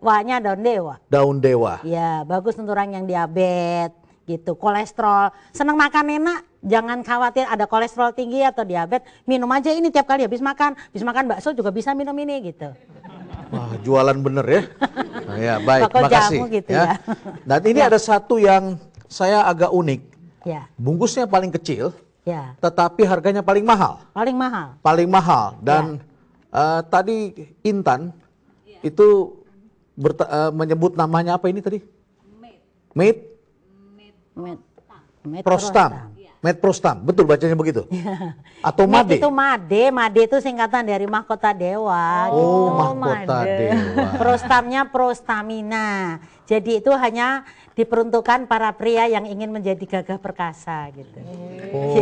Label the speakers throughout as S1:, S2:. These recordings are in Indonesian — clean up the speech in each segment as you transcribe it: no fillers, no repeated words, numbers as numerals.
S1: Wanya daun dewa.
S2: Daun dewa.
S1: Ya, bagus untuk orang yang diabetes gitu, kolesterol. Senang makan enak, jangan khawatir ada kolesterol tinggi atau diabetes. Minum aja ini tiap kali habis makan bakso juga bisa minum ini gitu.
S2: Wah, jualan bener ya. Nah, ya, baik,
S1: Bakal
S2: makasih.
S1: jamu gitu ya.
S2: Dan ini ada satu yang saya agak unik.
S1: Ya,
S2: Bungkusnya paling kecil,
S1: ya.
S2: tetapi harganya paling mahal.
S1: Paling mahal.
S2: Paling mahal. Dan tadi Intan itu menyebut namanya apa ini tadi? Prostam. Medprostam, betul bacanya begitu? Atau Made?
S1: Itu Made itu singkatan dari mahkota dewa.
S2: Oh,
S1: gitu.
S2: mahkota dewa.
S1: Prostamnya prostamina. Jadi itu hanya diperuntukkan para pria yang ingin menjadi gagah perkasa gitu.
S2: Oh.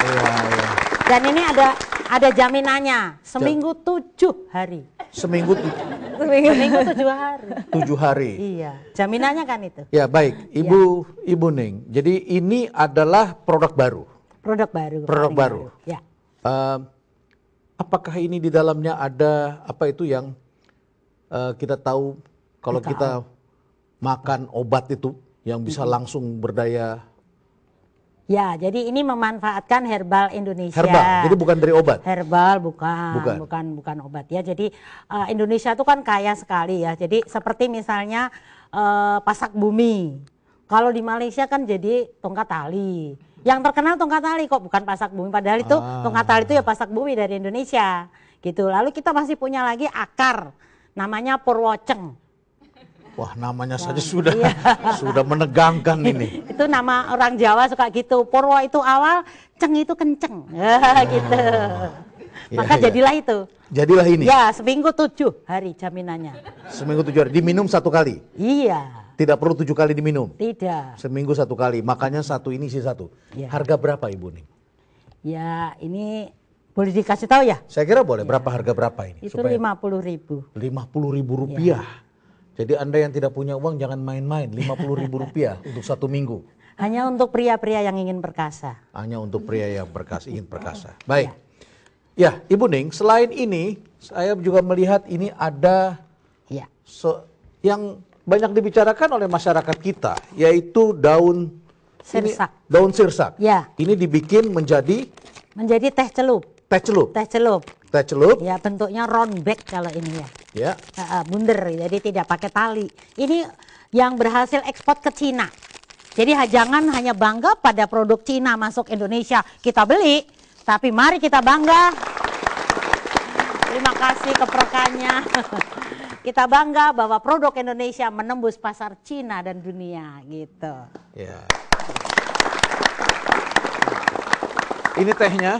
S2: Iya, iya.
S1: Dan ini ada jaminannya, seminggu 7 hari.
S2: Seminggu
S1: 7 hari.
S2: 7 hari.
S1: Iya, jaminannya kan itu.
S2: Ya baik, Ibu Ning. Jadi ini adalah produk baru.
S1: Produk baru.
S2: Produk
S1: paling
S2: baru.
S1: Ya.
S2: Apakah ini di dalamnya ada apa itu yang kita tahu kalau kita makan obat itu yang bisa langsung berdaya?
S1: Ya, jadi ini memanfaatkan herbal Indonesia.
S2: Herbal, jadi bukan dari obat.
S1: Herbal bukan obat ya. Jadi Indonesia itu kan kaya sekali ya. Jadi seperti misalnya pasak bumi. Kalau di Malaysia kan jadi tongkat tali. Yang terkenal tongkat tali kok, bukan pasak bumi. Padahal itu tongkat tali itu ya pasak bumi dari Indonesia. Gitu. Lalu kita masih punya lagi akar, namanya Purwoceng.
S2: Wah, namanya saja sudah menegangkan ini.
S1: Itu nama orang Jawa suka gitu. Purwo itu awal, ceng itu kenceng. Gitu. Maka jadilah itu.
S2: Jadilah ini.
S1: Ya, seminggu 7 hari jaminannya.
S2: Seminggu 7 hari. Diminum 1 kali?
S1: Iya.
S2: Tidak perlu 7 kali diminum?
S1: Tidak.
S2: Seminggu 1 kali. Makanya satu ini isi 1.
S1: Ya.
S2: Harga berapa Ibu Ning?
S1: Ya, ini boleh dikasih tahu ya?
S2: Saya kira boleh. Berapa harga berapa ini?
S1: Itu 50.000.
S2: 50.000 rupiah. Jadi Anda yang tidak punya uang jangan main-main, 50.000 rupiah untuk 1 minggu.
S1: Hanya untuk pria-pria yang ingin perkasa.
S2: Hanya untuk pria yang ingin perkasa. Baik. Ya, Ibu Ning, selain ini saya juga melihat ini ada yang banyak dibicarakan oleh masyarakat kita, yaitu daun
S1: sirsak.
S2: Daun sirsak.
S1: Ya.
S2: Ini dibikin menjadi
S1: teh celup.
S2: Teh celup.
S1: Teh celup.
S2: Teh celup.
S1: Ya, bentuknya round bag kalau ini ya.
S2: Ya.
S1: Bunder, jadi tidak pakai tali. Ini yang berhasil ekspor ke Cina. Jadi jangan hanya bangga pada produk Cina masuk Indonesia kita beli, tapi mari kita bangga. Terima kasih keperkannya. Kita bangga bahwa produk Indonesia menembus pasar Cina dan dunia gitu.
S2: Ya. Ini tehnya,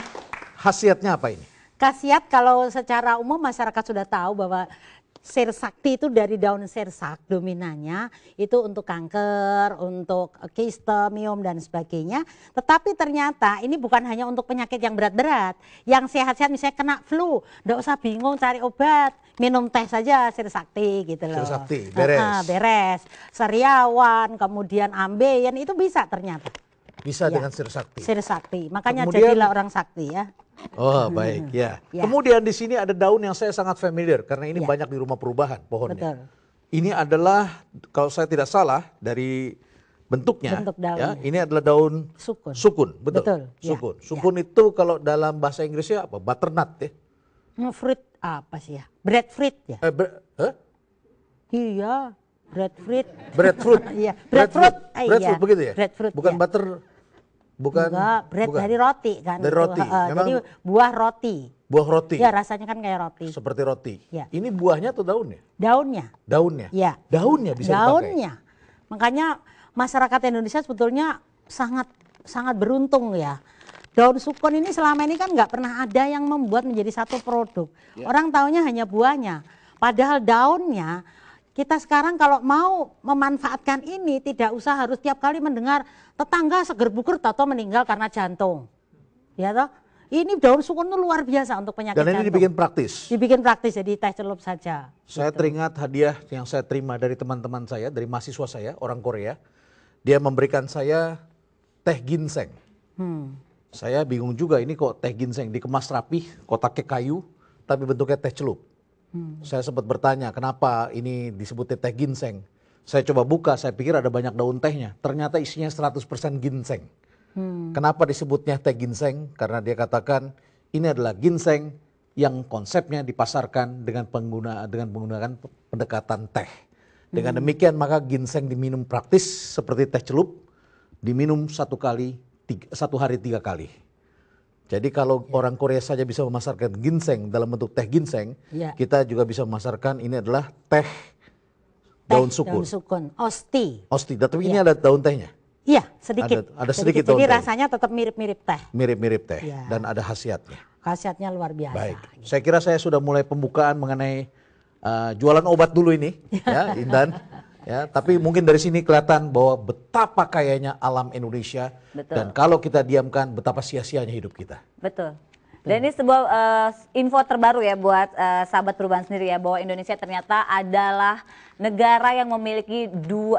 S2: khasiatnya apa ini?
S1: Khasiat kalau secara umum masyarakat sudah tahu bahwa sir sakti itu dari daun sirsak dominannya itu untuk kanker, untuk kiste, miom dan sebagainya. Tetapi ternyata ini bukan hanya untuk penyakit yang berat-berat, yang sehat-sehat misalnya kena flu, nggak usah bingung cari obat, minum teh saja sir sakti gitu loh.
S2: Sir sakti, beres.
S1: Beres. Sariawan, kemudian ambeien itu bisa ternyata.
S2: Bisa dengan sir sakti.
S1: Sir sakti, makanya
S2: Kemudian,
S1: jadilah orang sakti ya.
S2: Oh baik ya. Kemudian di sini ada daun yang saya sangat familiar karena ini banyak di rumah perubahan pohonnya.
S1: Betul.
S2: Ini adalah kalau saya tidak salah dari bentuknya,
S1: Bentuk daunnya.
S2: ya, ini adalah daun
S1: Sukun.
S2: Sukun, betul.
S1: Betul,
S2: Sukun.
S1: ya.
S2: Sukun itu kalau dalam bahasa Inggrisnya apa? Butternut ya.
S1: Fruit apa sih ya? Breadfruit ya? Iya, breadfruit.
S2: Breadfruit.
S1: Iya, breadfruit.
S2: Breadfruit begitu ya?
S1: Breadfruit.
S2: Bukan
S1: ya.
S2: butter. Bukan.
S1: Enggak, bread
S2: bukan.
S1: dari roti kan.
S2: Dari
S1: itu.
S2: roti.
S1: Jadi buah roti.
S2: Buah roti.
S1: Ya, rasanya kan kayak roti.
S2: Seperti roti.
S1: Ya.
S2: Ini buahnya atau daunnya?
S1: Daunnya.
S2: Daunnya.
S1: Ya.
S2: Daunnya bisa dipakai.
S1: Daunnya. Makanya masyarakat Indonesia sebetulnya sangat beruntung ya. Daun sukun ini selama ini kan nggak pernah ada yang membuat menjadi satu produk. Ya. Orang taunya hanya buahnya. Padahal daunnya kita sekarang kalau mau memanfaatkan ini tidak usah harus tiap kali mendengar tetangga seger buger atau meninggal karena jantung. Ya toh? Ini daun sukun itu luar biasa untuk penyakit jantung.
S2: Dan ini dibikin praktis.
S1: Dibikin praktis jadi teh celup saja.
S2: Saya teringat hadiah yang saya terima dari teman-teman saya, dari mahasiswa saya, orang Korea. Dia memberikan saya teh ginseng. Saya bingung juga ini kok teh ginseng dikemas rapi, kotaknya kayu, tapi bentuknya teh celup. Saya sempat bertanya, kenapa ini disebutnya teh ginseng? Saya coba buka, saya pikir ada banyak daun tehnya. Ternyata isinya 100% ginseng. Kenapa disebutnya teh ginseng? Karena dia katakan ini adalah ginseng yang konsepnya dipasarkan dengan menggunakan pendekatan teh. Dengan demikian maka ginseng diminum praktis seperti teh celup, diminum satu hari 3 kali. Jadi kalau orang Korea saja bisa memasarkan ginseng dalam bentuk teh ginseng, kita juga bisa memasarkan ini adalah teh daun sukun.
S1: Daun sukun, osti.
S2: Osti, tapi ini ada daun tehnya.
S1: Iya, sedikit.
S2: Ada sedikit daun
S1: Jadi
S2: teh.
S1: rasanya tetap mirip-mirip teh.
S2: Mirip-mirip teh dan ada khasiatnya.
S1: Khasiatnya luar biasa.
S2: Baik, saya kira saya sudah mulai pembukaan mengenai jualan obat dulu ini, ya Intan. Ya, tapi mungkin dari sini kelihatan bahwa betapa kayanya alam Indonesia.
S3: Betul.
S2: Dan kalau kita diamkan betapa sia-sianya hidup kita.
S3: Betul. Dan ini sebuah info terbaru ya buat sahabat perubahan sendiri ya, bahwa Indonesia ternyata adalah negara yang memiliki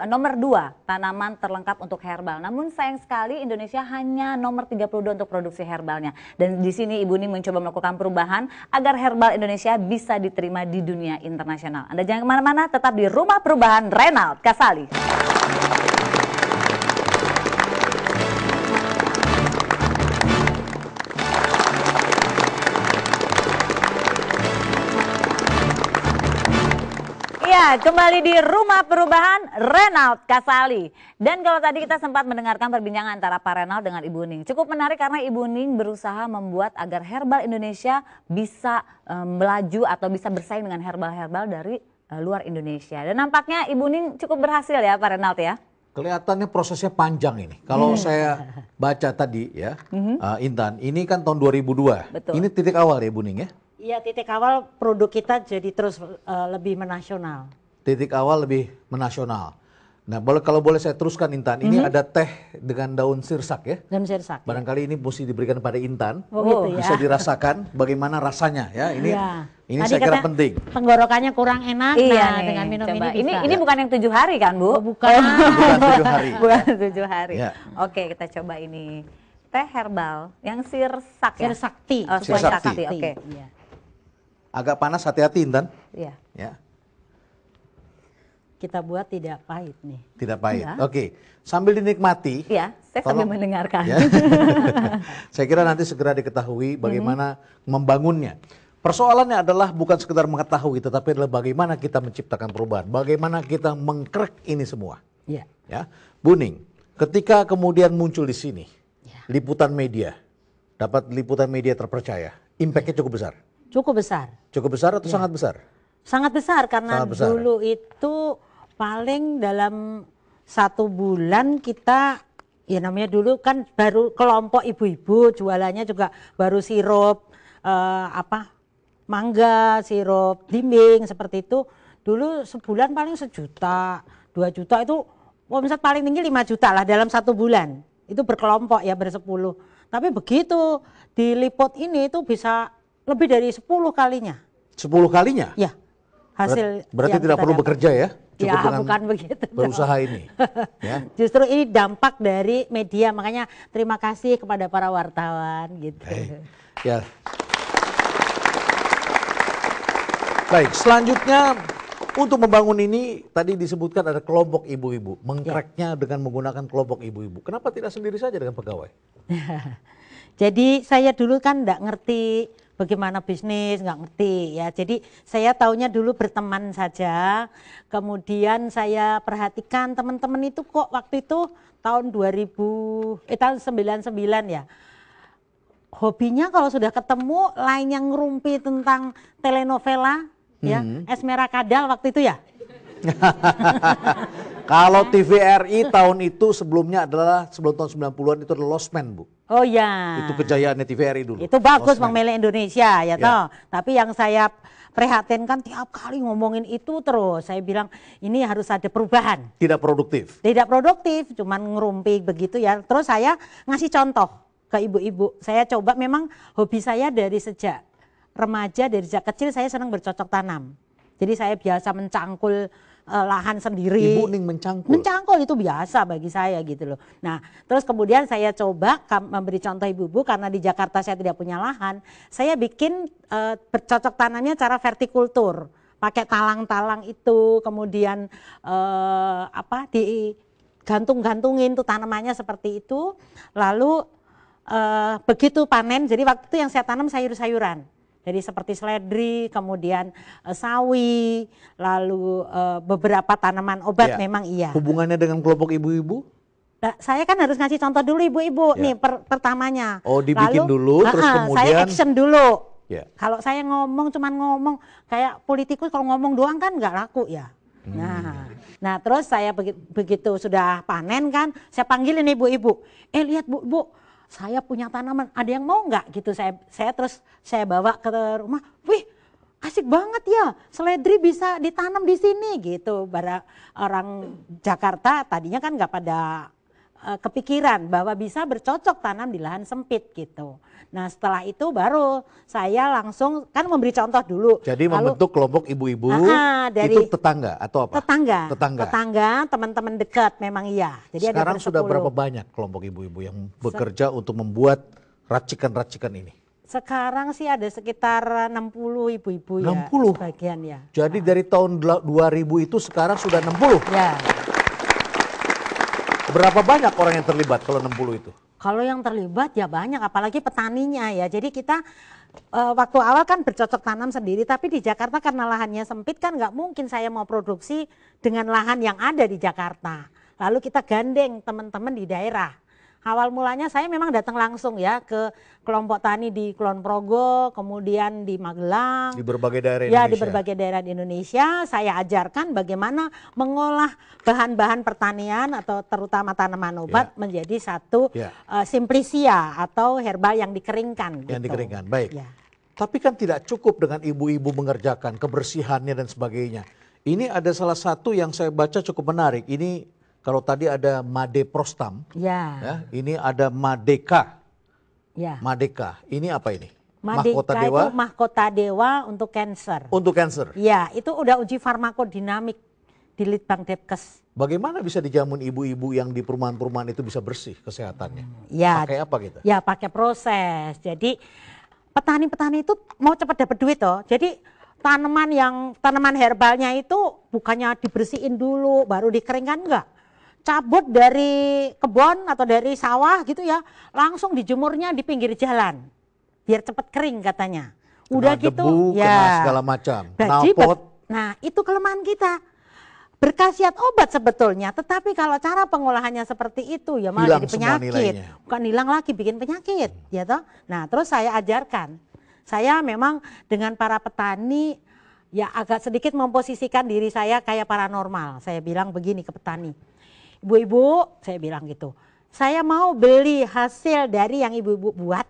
S3: nomor 2 tanaman terlengkap untuk herbal. Namun sayang sekali Indonesia hanya nomor 32 untuk produksi herbalnya. Dan di sini Ibu Ning mencoba melakukan perubahan agar herbal Indonesia bisa diterima di dunia internasional. Anda jangan kemana-mana, tetap di Rumah Perubahan Reynald Kasali. Ya, kembali di Rumah Perubahan Reynald Kasali. Dan kalau tadi kita sempat mendengarkan perbincangan antara Pak Reynald dengan Ibu Ning. Cukup menarik karena Ibu Ning berusaha membuat agar herbal Indonesia bisa melaju atau bisa bersaing dengan herbal-herbal dari luar Indonesia. Dan nampaknya Ibu Ning cukup berhasil ya Pak Reynald ya.
S2: Kelihatannya prosesnya panjang ini. Kalau saya baca tadi ya, Intan, ini kan tahun 2002.
S3: Betul.
S2: Ini titik awal ya Ibu Ning ya?
S1: Iya, titik awal produk kita jadi terus lebih menasional.
S2: Titik awal lebih menasional. Nah, kalau boleh saya teruskan Intan, ini ada teh dengan daun sirsak ya.
S1: Daun sirsak.
S2: Barangkali ini mesti diberikan pada Intan.
S1: Oh, gitu ya.
S2: Bisa dirasakan bagaimana rasanya ya. Ini
S1: Tadi
S2: saya kira penting.
S1: Tenggorokannya kurang enak.
S3: Iya
S1: nah,
S3: nih,
S1: dengan minum
S3: coba.
S1: ini bisa.
S3: Ini bukan yang 7 hari kan Bu?
S1: Oh, bukan.
S2: Bukan 7 hari.
S3: Bukan 7 hari.
S2: Ya.
S3: Oke, kita coba ini. Teh herbal yang sirsak ya?
S1: Sirsakti.
S3: Oh,
S2: Sirsakti.
S3: sirsakti, oke.
S1: Iya.
S2: Agak panas, hati-hati Intan.
S3: Iya.
S2: Ya,
S1: Kita buat tidak pahit nih.
S2: tidak pahit.
S3: Iya.
S2: Oke, sambil dinikmati.
S3: Iya, saya sambil mendengarkan.
S2: Ya. Saya kira nanti segera diketahui bagaimana membangunnya. Persoalannya adalah bukan sekedar mengetahui, tetapi adalah bagaimana kita menciptakan perubahan, bagaimana kita mengkrek ini semua.
S1: Iya.
S2: Ya, Bu Ning, ketika kemudian muncul di sini, liputan media, dapat liputan media terpercaya, impactnya cukup besar.
S1: Cukup besar.
S2: Cukup besar atau sangat besar?
S1: Sangat besar karena
S2: Sangat besar.
S1: dulu itu paling dalam 1 bulan kita, ya namanya dulu kan baru kelompok ibu-ibu jualannya juga baru sirup mangga, sirup dimbing seperti itu. Dulu sebulan paling 1 juta, 2 juta itu omset paling tinggi 5 juta lah dalam 1 bulan. Itu berkelompok ya bersepuluh. Tapi begitu diliput ini itu bisa lebih dari 10 kalinya.
S2: 10 kalinya?
S1: Ya. Hasil
S2: berarti
S1: yang
S2: tidak
S1: kita
S2: perlu
S1: dapat.
S2: bekerja ya? Cukup
S1: Ya,
S2: dengan
S1: bukan begitu.
S2: berusaha ini. Ya.
S1: Justru ini dampak dari media, makanya terima kasih kepada para wartawan gitu.
S2: Ya. Baik, selanjutnya untuk membangun ini tadi disebutkan ada kelompok ibu-ibu, mengkreknya dengan menggunakan kelompok ibu-ibu. Kenapa tidak sendiri saja dengan pegawai?
S1: Jadi saya dulu kan enggak ngerti bagaimana bisnis, nggak ngerti ya. Jadi saya taunya dulu berteman saja. Kemudian saya perhatikan teman-teman itu kok waktu itu tahun 99 ya. Hobinya kalau sudah ketemu lain yang ngerumpi tentang telenovela ya, Esmera Kadal waktu itu ya.
S2: Kalau TVRI tahun itu sebelumnya adalah sebelum tahun 90-an itu adalah Lost Man, Bu.
S1: Oh ya.
S2: Itu kejayaannya TVRI dulu.
S1: Itu bagus
S2: Lost
S1: Bang
S2: Man.
S1: Mele Indonesia ya toh. Tapi yang saya prihatinkan tiap kali ngomongin itu terus. Saya bilang ini harus ada perubahan.
S2: Tidak produktif.
S1: Tidak produktif, cuman ngerumpi begitu ya. Terus saya ngasih contoh ke ibu-ibu. Saya coba, memang hobi saya dari sejak remaja, dari sejak kecil saya senang bercocok tanam. Jadi saya biasa mencangkul lahan sendiri.
S2: Ibu Ning mencangkul.
S1: Mencangkul itu biasa bagi saya gitu loh. Nah, terus kemudian saya coba memberi contoh ibu-ibu karena di Jakarta saya tidak punya lahan, saya bikin bercocok tanamnya cara vertikultur. Pakai talang-talang itu, kemudian digantung-gantungin tuh tanamannya seperti itu. Lalu begitu panen, jadi waktu itu yang saya tanam sayur-sayuran. Jadi seperti seledri, kemudian sawi, lalu beberapa tanaman obat memang iya.
S2: Hubungannya dengan kelompok ibu-ibu?
S1: Nah, saya kan harus ngasih contoh dulu ibu-ibu nih pertamanya.
S2: Oh, dibikin
S1: lalu,
S2: dulu, terus kemudian
S1: saya action dulu.
S2: Kalau
S1: saya cuman ngomong kayak politikus kalau ngomong doang kan nggak laku ya. Nah terus saya begitu sudah panen kan, saya panggilin ibu-ibu. Lihat bu, saya punya tanaman, ada yang mau nggak gitu. Saya bawa ke rumah. Wih, asik banget ya, seledri bisa ditanam di sini gitu. Orang Jakarta tadinya kan nggak pada kepikiran bahwa bisa bercocok tanam di lahan sempit gitu. Nah setelah itu baru saya langsung kan memberi contoh dulu.
S2: Jadi membentuk kelompok ibu-ibu itu tetangga atau apa?
S1: Tetangga, teman-teman dekat memang iya. Jadi
S2: sekarang
S1: ada
S2: sudah berapa banyak kelompok ibu-ibu yang bekerja untuk membuat racikan-racikan ini?
S1: Sekarang sih ada sekitar 60 ibu-ibu
S2: 60?
S1: Ya. Sebagian ya.
S2: Jadi dari tahun 2000 itu sekarang sudah 60?
S1: Ya.
S2: Berapa banyak orang yang terlibat kalau 60 itu?
S1: Kalau yang terlibat ya banyak, apalagi petaninya ya. Jadi kita waktu awal kan bercocok tanam sendiri, tapi di Jakarta karena lahannya sempit kan nggak mungkin saya mau produksi dengan lahan yang ada di Jakarta. Lalu kita gandeng teman-teman di daerah. Awal mulanya saya memang datang langsung ya ke kelompok tani di Kulon Progo, kemudian di Magelang.
S2: Di berbagai daerah Indonesia.
S1: Ya, di berbagai daerah di Indonesia. Saya ajarkan bagaimana mengolah bahan-bahan pertanian atau terutama tanaman obat menjadi satu simplicia atau herbal yang dikeringkan.
S2: Yang dikeringkan, baik.
S1: Ya.
S2: Tapi kan tidak cukup dengan ibu-ibu mengerjakan kebersihannya dan sebagainya. Ini ada salah satu yang saya baca cukup menarik. Ini kalau tadi ada Made Prostam, ya, ini ada Madeka.
S1: Ya.
S2: Madeka, ini apa ini?
S1: Mahkota Dewa. Itu mahkota dewa untuk kanker.
S2: Untuk kanker.
S1: Ya, itu udah uji farmakodinamik di Litbang Depkes.
S2: Bagaimana bisa dijamin ibu-ibu yang di perumahan-perumahan itu bisa bersih kesehatannya?
S1: Ya,
S2: pakai apa kita?
S1: Ya, pakai proses. Jadi petani-petani itu mau cepat dapat duit toh. Jadi tanaman herbalnya itu bukannya dibersihin dulu baru dikeringkan, enggak. Cabut dari kebun atau dari sawah gitu ya, langsung dijemurnya di pinggir jalan biar cepat kering katanya. Udah
S2: kena
S1: gitu
S2: debu,
S1: ya
S2: kena segala macam, knalpot.
S1: Nah itu kelemahan kita, berkhasiat obat sebetulnya, tetapi kalau cara pengolahannya seperti itu ya malah jadi penyakit, bukan hilang lagi, bikin penyakit ya toh. Nah terus saya ajarkan, saya memang dengan para petani ya agak sedikit memposisikan diri saya kayak paranormal. Saya bilang begini ke petani, ibu-ibu, saya bilang gitu, saya mau beli hasil dari yang ibu-ibu buat,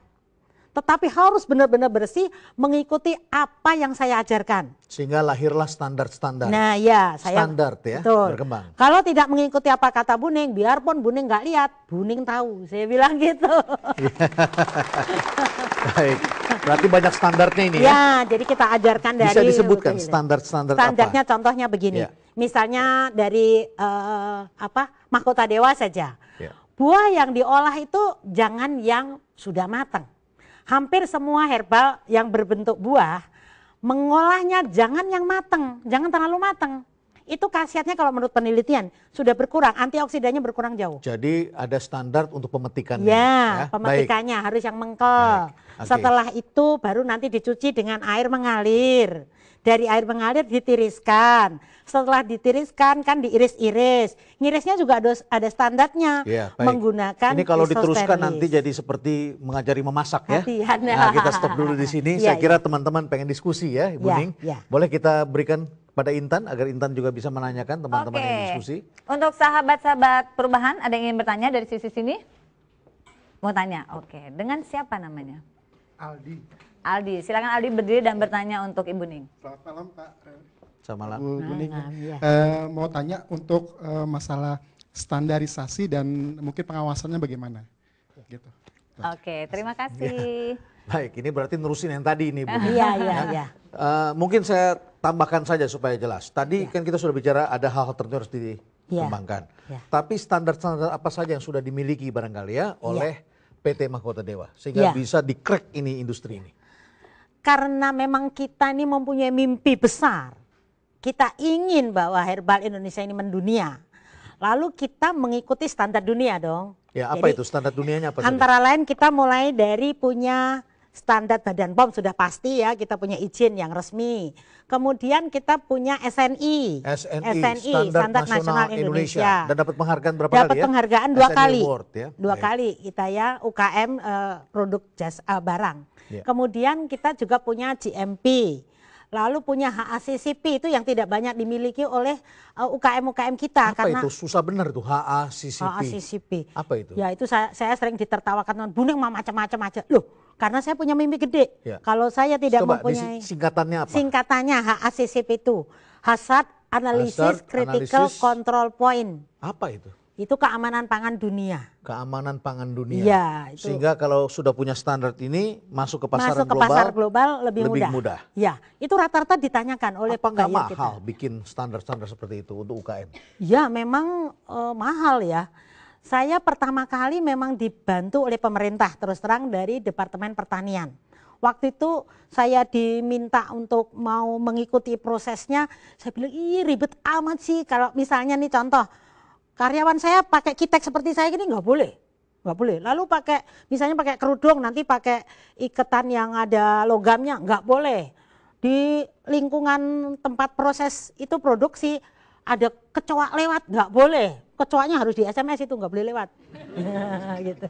S1: tetapi harus benar-benar bersih, mengikuti apa yang saya ajarkan.
S2: Sehingga lahirlah standar-standar.
S1: Nah ya, saya
S2: standar ya,
S1: betul.
S2: Berkembang.
S1: Kalau tidak mengikuti apa kata Bu Ning, biarpun Bu Ning nggak lihat, Bu Ning tahu. Saya bilang gitu.
S2: Baik, berarti banyak standarnya ini ya?
S1: Ya, jadi kita ajarkan dari.
S2: Bisa disebutkan standar-standar apa?
S1: Standarnya contohnya begini. Ya. Misalnya dari mahkota dewa saja. Ya. Buah yang diolah itu jangan yang sudah matang. Hampir semua herbal yang berbentuk buah, mengolahnya jangan yang matang, jangan terlalu matang. Itu khasiatnya kalau menurut penelitian sudah berkurang, antioksidannya berkurang jauh.
S2: Jadi ada standar untuk pemetikannya.
S1: Ya, pemetikannya harus yang mengkel. Okay. Setelah itu baru nanti dicuci dengan air mengalir. Dari air mengalir ditiriskan. Setelah ditiriskan kan diiris-iris. Ngirisnya juga ada standarnya. Ya, menggunakan
S2: ini kalau diteruskan nanti jadi seperti mengajari memasak ya. Nah, kita stop dulu di sini. Saya kira teman-teman pengen diskusi ya, Ibu Ning. Boleh kita berikan pada Intan agar Intan juga bisa menanyakan teman-teman yang diskusi.
S3: Untuk sahabat-sahabat perubahan ada yang ingin bertanya dari sisi sini? Mau tanya? Oke. Dengan siapa namanya? Aldi, silakan Aldi berdiri dan bertanya untuk Ibu Ning.
S4: Selamat malam Pak.
S2: Selamat malam.
S4: Ibu Ning. Mau tanya untuk masalah standarisasi dan mungkin pengawasannya bagaimana? Gitu.
S3: Oke, terima kasih.
S2: Baik, ini berarti nerusin yang tadi ini, Bu.
S1: Iya.
S2: Mungkin saya tambahkan saja supaya jelas. Tadi kan kita sudah bicara ada hal-hal tertentu harus dikembangkan. Tapi standar-standar apa saja yang sudah dimiliki barangkali ya oleh PT Mahkota Dewa sehingga bisa di-crack ini industri ini.
S1: Karena memang kita ini mempunyai mimpi besar. Kita ingin bahwa herbal Indonesia ini mendunia. Lalu kita mengikuti standar dunia dong.
S2: Ya, apa itu standar dunianya apa saja?
S1: Antara lain kita mulai dari punya standar Badan POM sudah pasti ya, kita punya izin yang resmi. Kemudian kita punya SNI, Standar Nasional Indonesia.
S2: Dan dapat penghargaan berapa
S1: dapat
S2: kali ya?
S1: Penghargaan 2 kali.
S2: Award, ya?
S1: Dua kali kita ya UKM produk jasa barang. Kemudian kita juga punya GMP. Lalu punya HACCP itu yang tidak banyak dimiliki oleh UKM-UKM kita.
S2: Apa
S1: karena
S2: itu? Susah benar tuh HACCP.
S1: HACCP.
S2: Apa itu?
S1: Ya itu saya sering ditertawakan, Bu Ning macam-macam aja. Loh, karena saya punya mimpi gede. Kalau saya tidak mempunyai.
S2: Singkatannya apa?
S1: Singkatannya HACCP itu Hazard Analysis Critical Control Point.
S2: Apa itu?
S1: Itu keamanan pangan dunia.
S2: Keamanan pangan dunia.
S1: Ya, itu.
S2: Sehingga kalau sudah punya standar ini masuk ke pasaran
S1: pasar global lebih
S2: mudah.
S1: Ya, itu rata-rata ditanyakan oleh
S2: apa nggak mahal
S1: kita.
S2: bikin standar-standar seperti itu untuk UKM?
S1: Ya, memang mahal ya. Saya pertama kali memang dibantu oleh pemerintah terus terang dari Departemen Pertanian. Waktu itu saya diminta untuk mau mengikuti prosesnya, saya bilang, ih ribet amat sih kalau misalnya nih contoh, karyawan saya pakai kitek seperti saya gini nggak boleh. Lalu misalnya pakai kerudung, nanti pakai iketan yang ada logamnya, nggak boleh. Di lingkungan tempat proses itu produksi ada kecoa lewat, nggak boleh. Kecoanya harus di SMS itu, nggak boleh lewat. Gitu.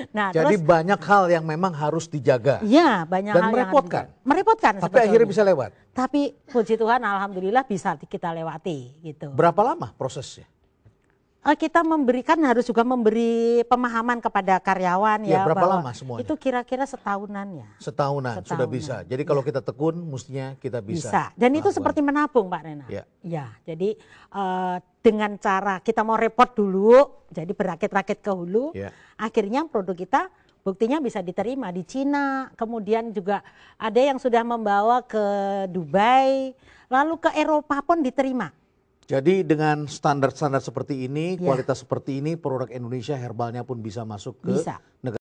S1: Nah,
S2: jadi
S1: terus,
S2: banyak hal yang memang harus dijaga.
S1: Iya, banyak
S2: dan
S1: hal
S2: merepotkan.
S1: Merepotkan.
S2: Tapi akhirnya bisa lewat.
S1: Tapi puji Tuhan, alhamdulillah bisa kita lewati. Gitu.
S2: Berapa lama prosesnya?
S1: Kita harus juga memberi pemahaman kepada karyawan ya.
S2: Berapa lama semuanya?
S1: Itu kira-kira setahunan ya.
S2: Setahunan sudah bisa. Jadi kalau kita tekun, mestinya kita bisa.
S1: Dan itu seperti menabung, Pak Rena. Ya, jadi dengan cara kita mau repot dulu, jadi berakit-rakit ke hulu, akhirnya produk kita buktinya bisa diterima di Cina, kemudian juga ada yang sudah membawa ke Dubai, lalu ke Eropa pun diterima.
S2: Jadi dengan standar-standar seperti ini, kualitas seperti ini, produk Indonesia herbalnya pun bisa masuk ke negara.